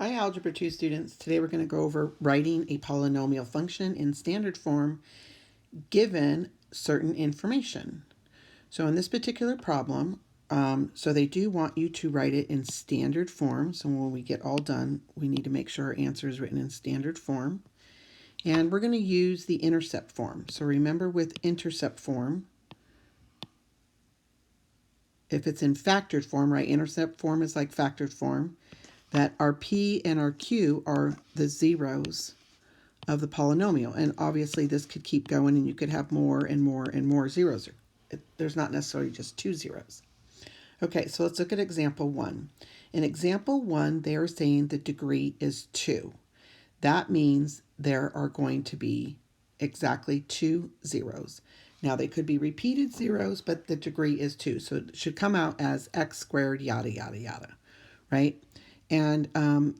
Hi Algebra 2 students. Today we're going to go over writing a polynomial function in standard form given certain information. So in this particular problem, so they do want you to write it in standard form. So when we get all done, we need to make sure our answer is written in standard form. And we're going to use the intercept form. So remember with intercept form, if it's in factored form, right, intercept form is like factored form, that our P and our Q are the zeros of the polynomial. And obviously this could keep going and you could have more and more and more zeros. There's not necessarily just two zeros. Okay, so let's look at example 1. In example 1, they are saying the degree is 2. That means there are going to be exactly 2 zeros. Now they could be repeated zeros, but the degree is 2. So it should come out as x squared, yada, yada, yada, right? And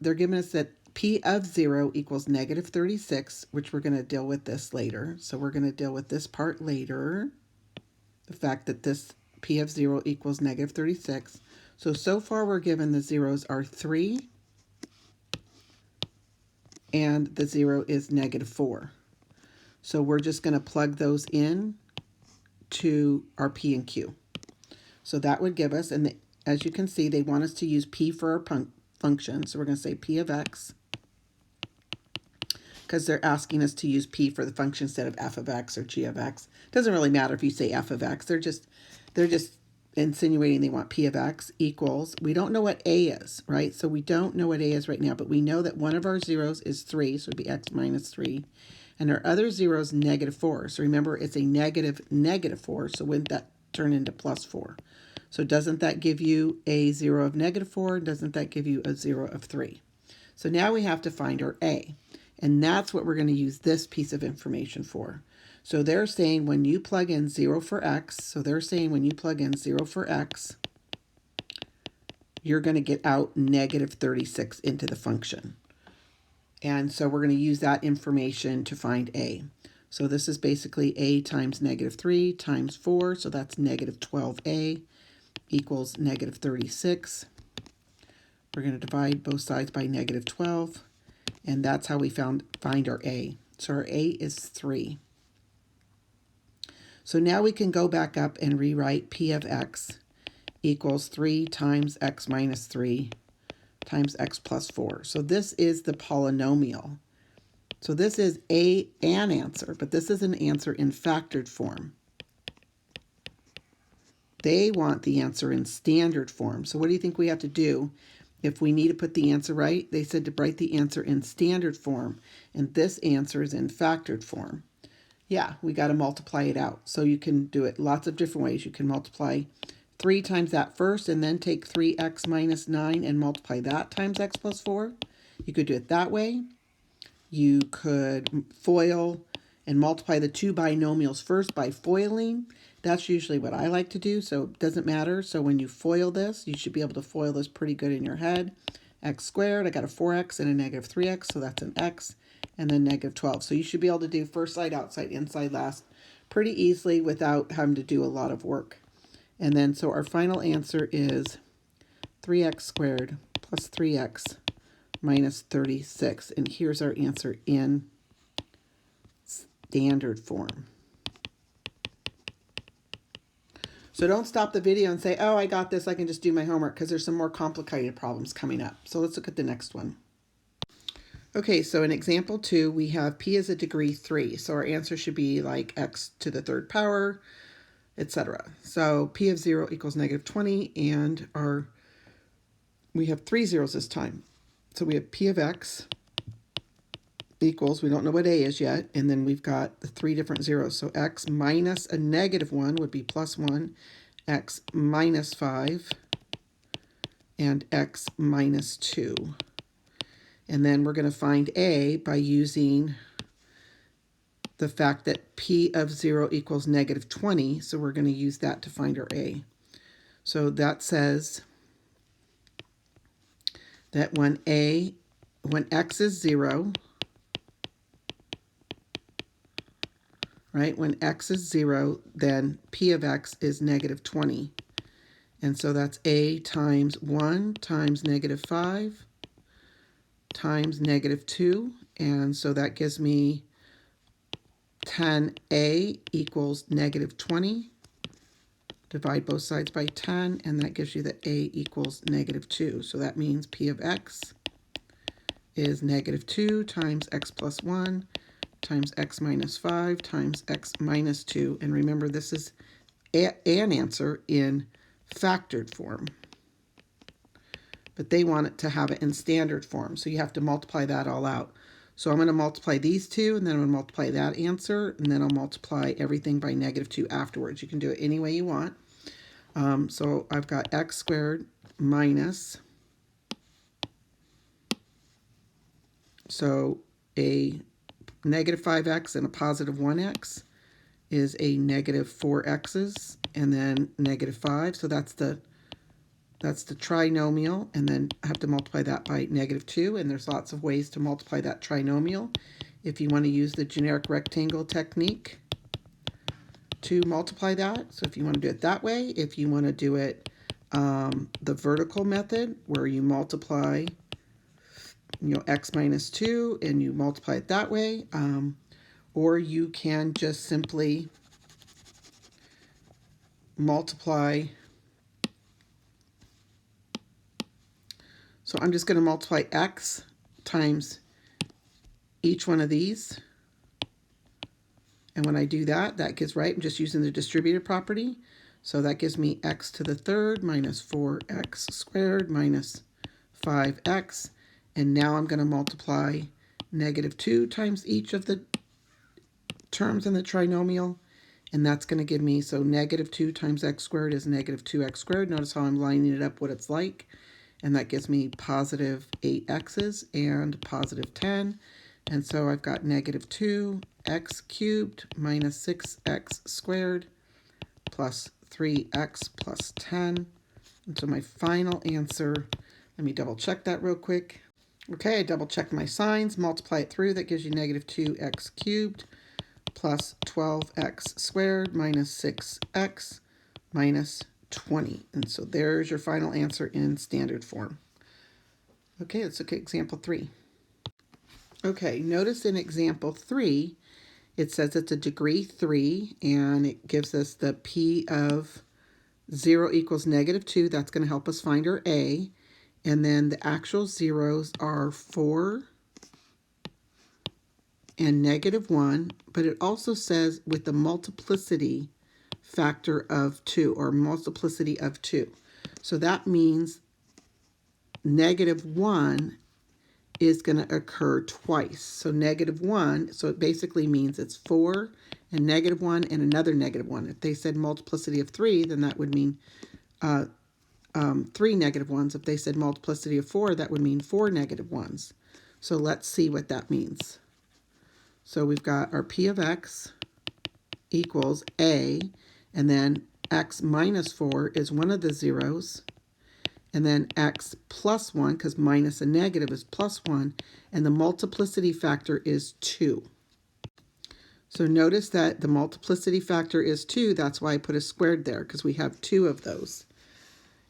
they're giving us that P of 0 equals negative 36, which we're going to deal with this later. So we're going to deal with this part later. The fact that this P of 0 equals negative 36. So far we're given the zeros are 3 and the 0 is negative 4. So we're just going to plug those in to our P and Q. So that would give us, and as you can see, they want us to use P for our function. So we're going to say P of x, because they're asking us to use P for the function instead of f of x or g of x. It doesn't really matter if you say f of x. They're just insinuating they want P of x equals, we don't know what a is, right? So we don't know what a is right now, but we know that one of our zeros is 3, so it would be x minus 3. And our other zero is negative 4. So remember, it's a negative 4, so wouldn't that turn into plus 4? So doesn't that give you a 0 of negative 4? Doesn't that give you a 0 of 3? So now we have to find our a. And that's what we're going to use this piece of information for. So they're saying when you plug in 0 for x, so they're saying when you plug in 0 for x, you're going to get out negative 36 into the function. And so we're going to use that information to find a. So this is basically a times negative 3 times 4, so that's negative 12a equals negative 36. We're going to divide both sides by negative 12, and that's how we find our a. So our a is 3. So now we can go back up and rewrite P of x equals 3 times x minus 3 times x plus 4. So this is the polynomial. So this is an answer, but this is an answer in factored form. They want the answer in standard form. So what do you think we have to do if we need to put the answer right? They said to write the answer in standard form, and this answer is in factored form. Yeah, we got to multiply it out. So you can do it lots of different ways. You can multiply 3 times that first and then take 3x minus 9 and multiply that times x plus 4. You could do it that way. You could FOIL and multiply the two binomials first by foiling. That's usually what I like to do, so it doesn't matter. So when you FOIL this, you should be able to FOIL this pretty good in your head. X squared, I got a 4x and a negative 3x, so that's an x, and then negative 12. So you should be able to do first side, outside, inside, last pretty easily without having to do a lot of work. And then so our final answer is 3x squared plus 3x minus 36. And here's our answer in standard form. So don't stop the video and say, oh, I got this, I can just do my homework, because there's some more complicated problems coming up. So let's look at the next one. Okay, so in example 2, we have P as a degree 3. So our answer should be like x to the third power, etc. So P of 0 equals negative 20, and we have 3 zeros this time. So we have P of x equals, we don't know what a is yet, and then we've got the 3 different zeros. So x minus a negative 1 would be plus 1, x minus 5, and x minus 2. And then we're going to find a by using the fact that P of 0 equals negative 20, so we're going to use that to find our a. So that says that when x is 0, right, when x is 0, then P of x is negative 20. And so that's a times 1 times negative 5 times negative 2. And so that gives me 10a equals negative 20. Divide both sides by 10, and that gives you that a equals negative 2. So that means p of x is negative 2 times x plus 1 times x minus 5 times x minus 2. And remember, this is an answer in factored form. But they want it to have it in standard form, so you have to multiply that all out. So I'm going to multiply these two, and then I'm going to multiply that answer, and then I'll multiply everything by negative 2 afterwards. You can do it any way you want. So I've got x squared minus, so a negative 5x and a positive 1x is a negative 4x's, and then negative 5. So that's the trinomial, and then I have to multiply that by negative 2, and there's lots of ways to multiply that trinomial. If you want to use the generic rectangle technique to multiply that, so if you want to do it that way, if you want to do it the vertical method where you multiply x minus 2 and you multiply it that way, or you can just simply multiply. So I'm just going to multiply x times each one of these. And when I do that, that gives, right, I'm just using the distributive property. So that gives me x to the third minus 4x squared minus 5x. And now I'm going to multiply negative 2 times each of the terms in the trinomial. And that's going to give me, so negative 2 times x squared is negative 2x squared. Notice how I'm lining it up what it's like. And that gives me positive 8x's and positive 10. And so I've got negative 2x cubed minus 6x squared plus 3x plus 10. And so my final answer, let me double check that real quick. Okay, I double checked my signs, multiply it through, that gives you negative 2x cubed plus 12x squared minus 6x minus 20. And so there's your final answer in standard form. Okay, let's look at example 3. Okay, notice in example 3, it says it's a degree 3, and it gives us the p of 0 equals negative 2. That's going to help us find our a. And then the actual zeros are 4 and negative 1. But it also says with the multiplicity factor of 2, or multiplicity of 2. So that means negative 1 is going to occur twice. So negative 1, so it basically means it's 4 and negative 1 and another negative 1. If they said multiplicity of 3, then that would mean 3 negative 1s. If they said multiplicity of 4, that would mean 4 negative 1s. So let's see what that means. So we've got our p of x equals a, and then x minus 4 is one of the zeros, and then x plus 1, because minus a negative is plus 1, and the multiplicity factor is 2. So notice that the multiplicity factor is 2. That's why I put a squared there, because we have 2 of those.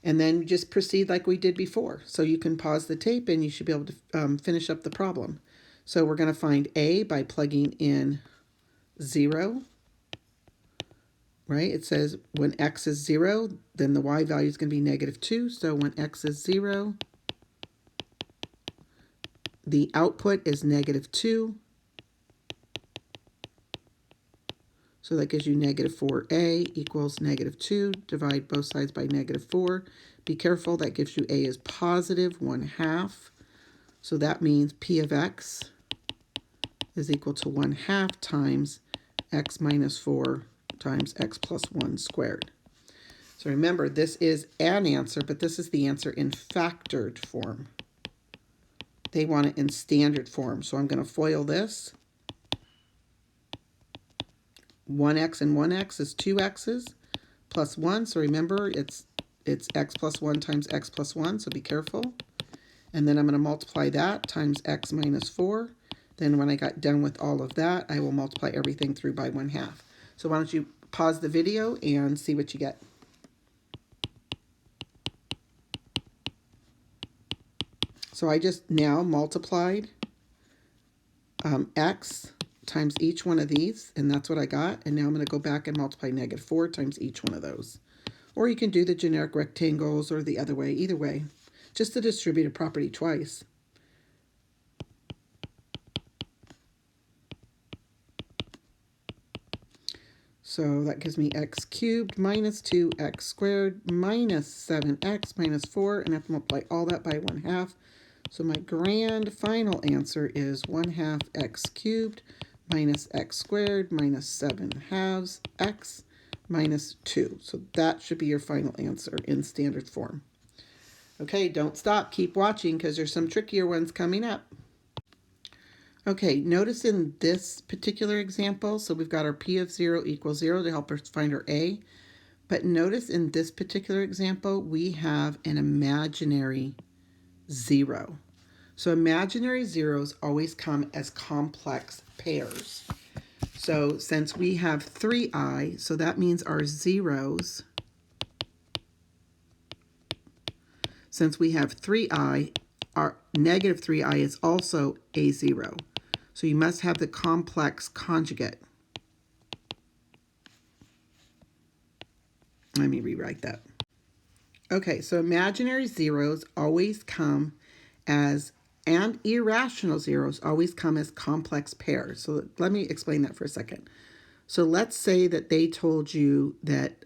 And then just proceed like we did before. So you can pause the tape and you should be able to finish up the problem. So we're going to find a by plugging in 0. Right? It says when x is 0, then the y value is going to be negative 2. So when x is 0, the output is negative 2. So that gives you negative 4a equals negative 2. Divide both sides by negative 4. Be careful, that gives you a is positive 1/2. So that means p of x is equal to 1/2 times x minus 4 times x plus 1 squared. So remember, this is an answer, but this is the answer in factored form. They want it in standard form. So I'm going to FOIL this. 1x and 1x is 2x's plus 1. So remember, it's x plus 1 times x plus 1, so be careful. And then I'm going to multiply that times x minus 4. Then when I got done with all of that, I will multiply everything through by 1/2. So why don't you pause the video and see what you get. So I just now multiplied x times each one of these, and that's what I got. And now I'm going to go back and multiply -4 times each one of those. Or you can do the generic rectangles or the other way, either way. Just to distribute a property twice. So that gives me x cubed minus 2x squared minus 7x minus 4, and I have to multiply all that by 1/2. So my grand final answer is 1/2 x cubed minus x squared minus 7/2 x minus 2. So that should be your final answer in standard form. Okay, don't stop. Keep watching because there's some trickier ones coming up. Okay, notice in this particular example, so we've got our p of 0 equals 0 to help us find our a. But notice in this particular example, we have an imaginary 0. So imaginary zeros always come as complex pairs. So since we have 3i, so that means our zeros, since we have 3i, our negative 3i is also a 0. So you must have the complex conjugate. Let me rewrite that. Okay, so imaginary zeros always come as, and irrational zeros always come as complex pairs. So let me explain that for a second. So let's say that they told you that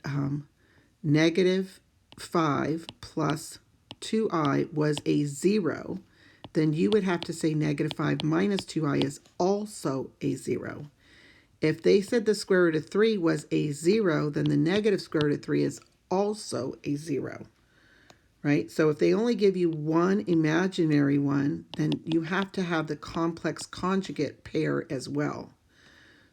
-5 plus 2i was a 0, then you would have to say -5 minus 2i is also a 0. If they said the square root of 3 was a 0, then the negative square root of 3 is also a 0, right? So if they only give you one imaginary one, then you have to have the complex conjugate pair as well.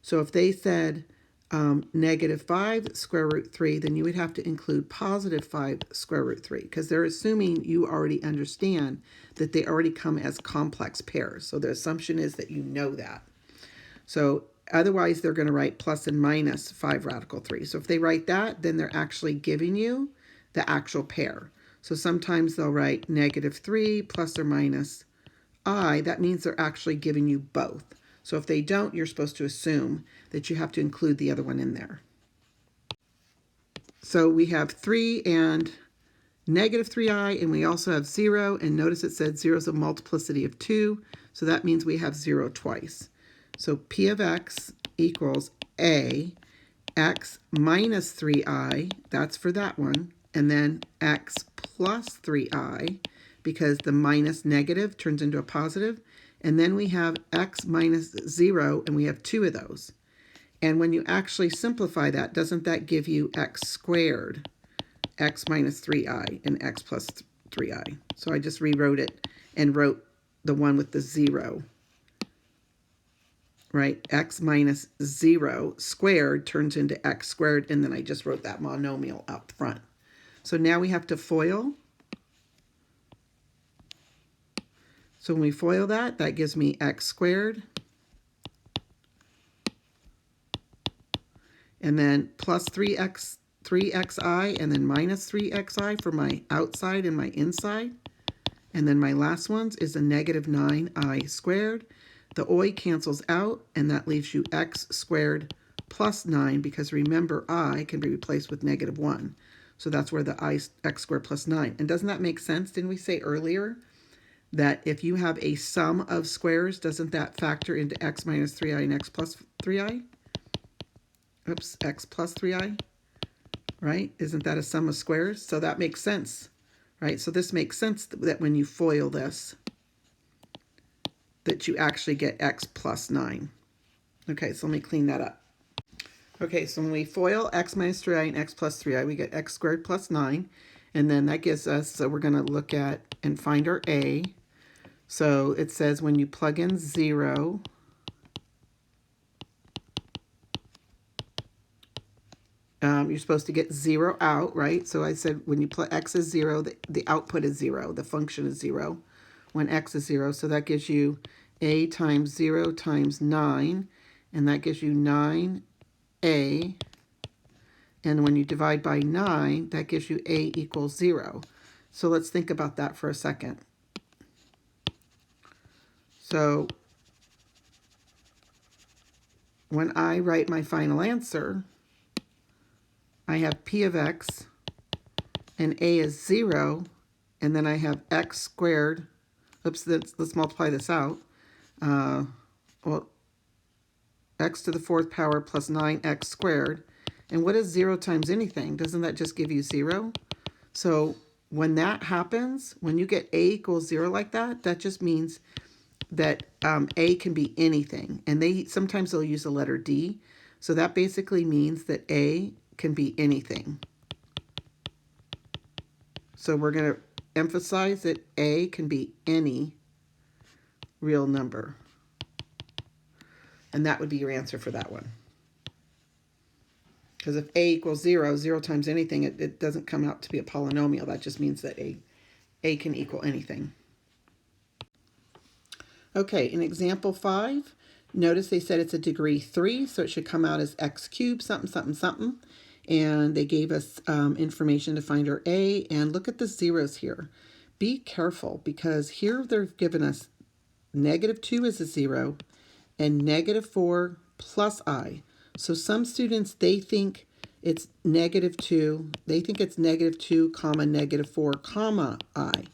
So if they said -5 square root 3, then you would have to include +5 square root 3, because they're assuming you already understand that they already come as complex pairs. So the assumption is that you know that. So otherwise, they're going to write plus and minus 5 radical 3. So if they write that, then they're actually giving you the actual pair. So sometimes they'll write -3 plus or minus I. That means they're actually giving you both. So if they don't, you're supposed to assume that you have to include the other one in there. So we have 3 and -3i, and we also have 0. And notice it said 0 is a multiplicity of 2. So that means we have 0 twice. So p of x equals a, x minus 3i, that's for that one, and then x plus 3i, because the minus negative turns into a positive, and then we have x minus 0, and we have 2 of those. And when you actually simplify that, doesn't that give you x squared, x minus 3i, and x plus 3i? So I just rewrote it and wrote the one with the 0. Right, x minus 0 squared turns into x squared, and then I just wrote that monomial up front. So now we have to FOIL. So when we FOIL that, that gives me x squared, and then plus 3xi, and then minus 3xi for my outside and my inside. And then my last ones is a -9i squared. The oi cancels out, and that leaves you x squared plus 9, because remember, I can be replaced with -1. So that's where the x squared plus 9. And doesn't that make sense? Didn't we say earlier that if you have a sum of squares, doesn't that factor into x minus 3i and x plus 3i? Oops, x plus 3i, right? Isn't that a sum of squares? So that makes sense, right? So this makes sense that when you FOIL this, that you actually get x plus 9. Okay, so let me clean that up. Okay, so when we FOIL x minus 3i and x plus 3i, we get x squared plus 9. And then that gives us, so we're going to look at and find our a. So it says when you plug in 0, you're supposed to get 0 out, right? So I said when you put x is 0, the output is 0. The function is 0 when x is 0. So that gives you a times 0 times 9, and that gives you 9a. And when you divide by 9, that gives you a equals 0. So let's think about that for a second. So when I write my final answer, I have p of x, and a is 0, and then I have x squared. Oops, let's multiply this out. Well, x to the 4th power plus 9x squared. And what is 0 times anything? Doesn't that just give you 0? So when that happens, when you get a equals 0 like that, that just means that a can be anything. And sometimes they'll use the letter D. So that basically means that a can be anything. So we're going to emphasize that a can be any real number. And that would be your answer for that one. Because if a equals 0, 0 times anything, it doesn't come out to be a polynomial. That just means that a can equal anything. Okay, in example 5, notice they said it's a degree 3, so it should come out as x cubed, something, something, something. And they gave us information to find our a, and look at the zeros here. Be careful, because here they've given us -2 is a 0, and -4 plus I. So some students, they think it's -2. They think it's -2, comma, -4, comma, I.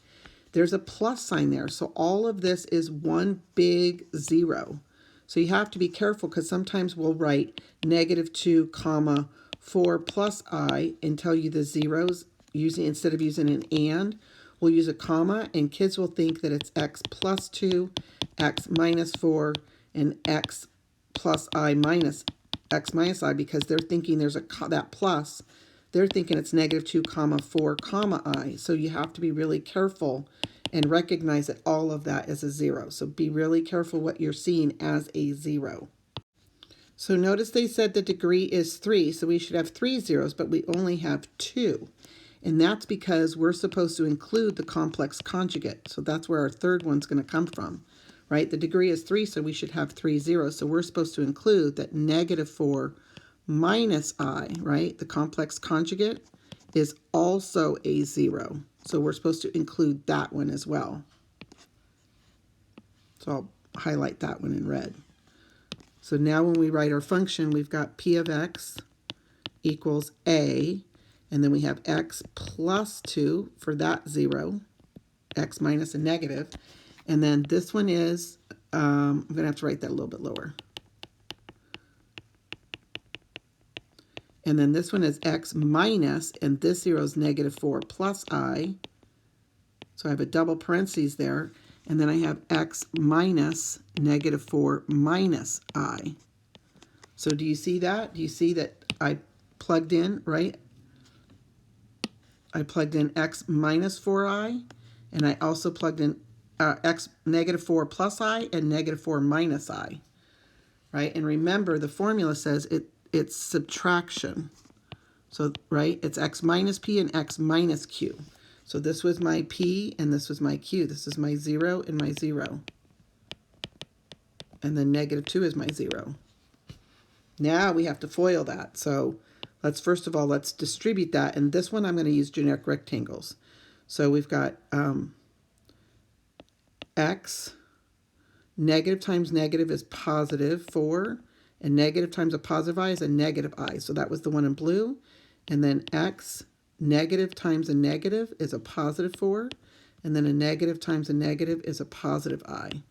There's a plus sign there. So all of this is one big 0. So you have to be careful, because sometimes we'll write -2, comma, 4 plus I and tell you the zeros instead of using an and, we'll use a comma, and kids will think that it's x plus 2, x minus 4, and x plus I minus x minus I, because they're thinking there's that plus. They're thinking it's -2, comma, 4, comma, I. So you have to be really careful and recognize that all of that is a 0. So be really careful what you're seeing as a 0. So notice they said the degree is 3, so we should have 3 zeros, but we only have 2. And that's because we're supposed to include the complex conjugate. So that's where our third one's going to come from, right? The degree is 3, so we should have 3 zeros. So we're supposed to include that -4 minus I, right? The complex conjugate is also a 0. So we're supposed to include that one as well. So I'll highlight that one in red. So now when we write our function, we've got p of x equals a, and then we have x plus 2 for that 0, x minus a negative. And then this one is, I'm going to have to write that a little bit lower. And then this one is x minus, and this 0 is -4 plus I. So I have a double parentheses there. And then I have x minus -4 minus I. So do you see that? Do you see that I plugged in, right? I plugged in x minus 4I, and I also plugged in x -4 plus I and -4 minus I, right? And remember, the formula says it's subtraction. So, right, it's x minus p and x minus q. So this was my p and this was my q. This is my 0 and my 0. And then -2 is my 0. Now we have to FOIL that. So let's first of all, let's distribute that. And this one I'm going to use generic rectangles. So we've got x, negative times negative is +4, and negative times a positive I is a negative I. So that was the one in blue. And then x, negative times a negative is a +4, and then a negative times a negative is a positive I.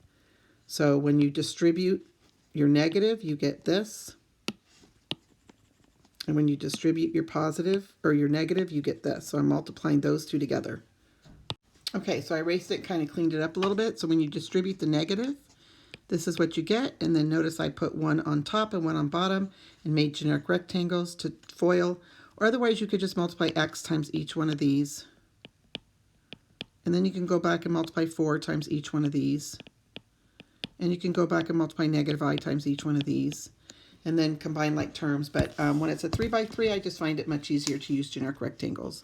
So when you distribute your negative, you get this. And when you distribute your positive or your negative, you get this. So I'm multiplying those two together. Okay, so I erased it, kind of cleaned it up a little bit. So when you distribute the negative, this is what you get. And then notice I put one on top and one on bottom and made generic rectangles to FOIL. Or otherwise, you could just multiply x times each one of these. And then you can go back and multiply 4 times each one of these. And you can go back and multiply -I times each one of these. And then combine like terms. But when it's a 3 by 3, I just find it much easier to use generic rectangles.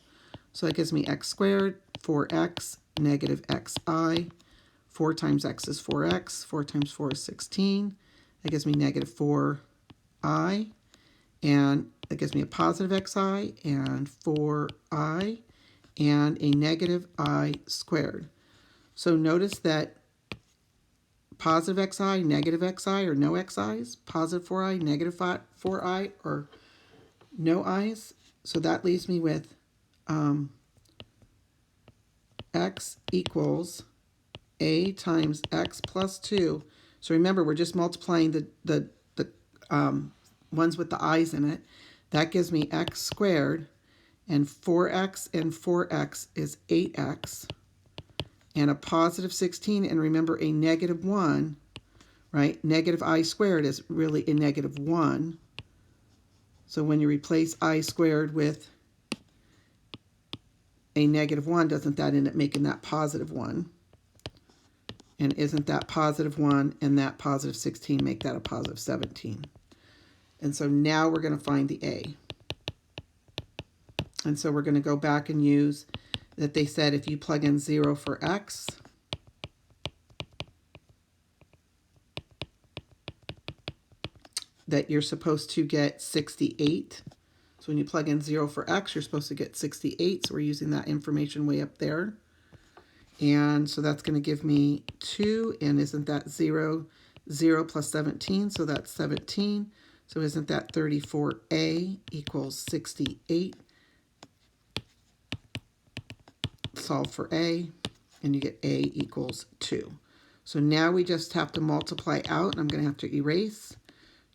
So that gives me x squared, 4x, -xi. 4 times x is 4x. 4 times 4 is 16. That gives me -4i. And that gives me a positive xi and 4i and a -I squared. So notice that positive xi, negative xi, or no xi's, positive 4i, negative 4i, or no i's. So that leaves me with x equals a times x plus 2. So remember, we're just multiplying the ones with the i's in it. That gives me x squared, and 4x and 4x is 8x, and a positive 16, and remember a negative 1, right? Negative I squared is really a negative 1. So when you replace I squared with a negative 1, doesn't that end up making that positive 1? And isn't that positive 1 and that positive 16 make that a positive 17? And so now we're going to find the a. And so we're going to go back and use that they said if you plug in 0 for x, that you're supposed to get 68. So when you plug in 0 for x, you're supposed to get 68. So we're using that information way up there. And so that's going to give me 2. And isn't that 0? 0 plus 17, so that's 17. So isn't that 34a equals 68? Solve for a, and you get a equals 2. So now we just have to multiply out, and I'm going to have to erase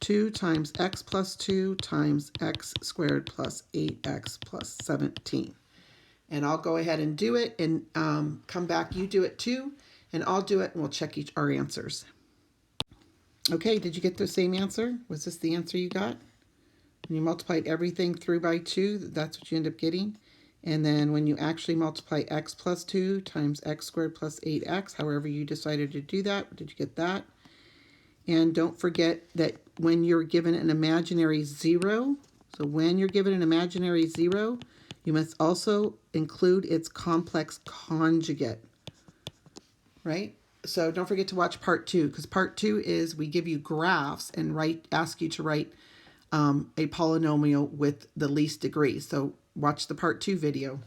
2 times x plus 2 times x squared plus 8x plus 17. And I'll go ahead and do it, and come back. You do it too, and I'll do it, and we'll check our answers. Okay, did you get the same answer? Was this the answer you got? When you multiplied everything through by 2, that's what you end up getting. And then when you actually multiply x plus 2 times x squared plus 8x, however you decided to do that, did you get that? And don't forget that when you're given an imaginary 0, so when you're given an imaginary 0, you must also include its complex conjugate, right? So don't forget to watch part 2, because part 2 is we give you graphs and ask you to write a polynomial with the least degree. So watch the part 2 video.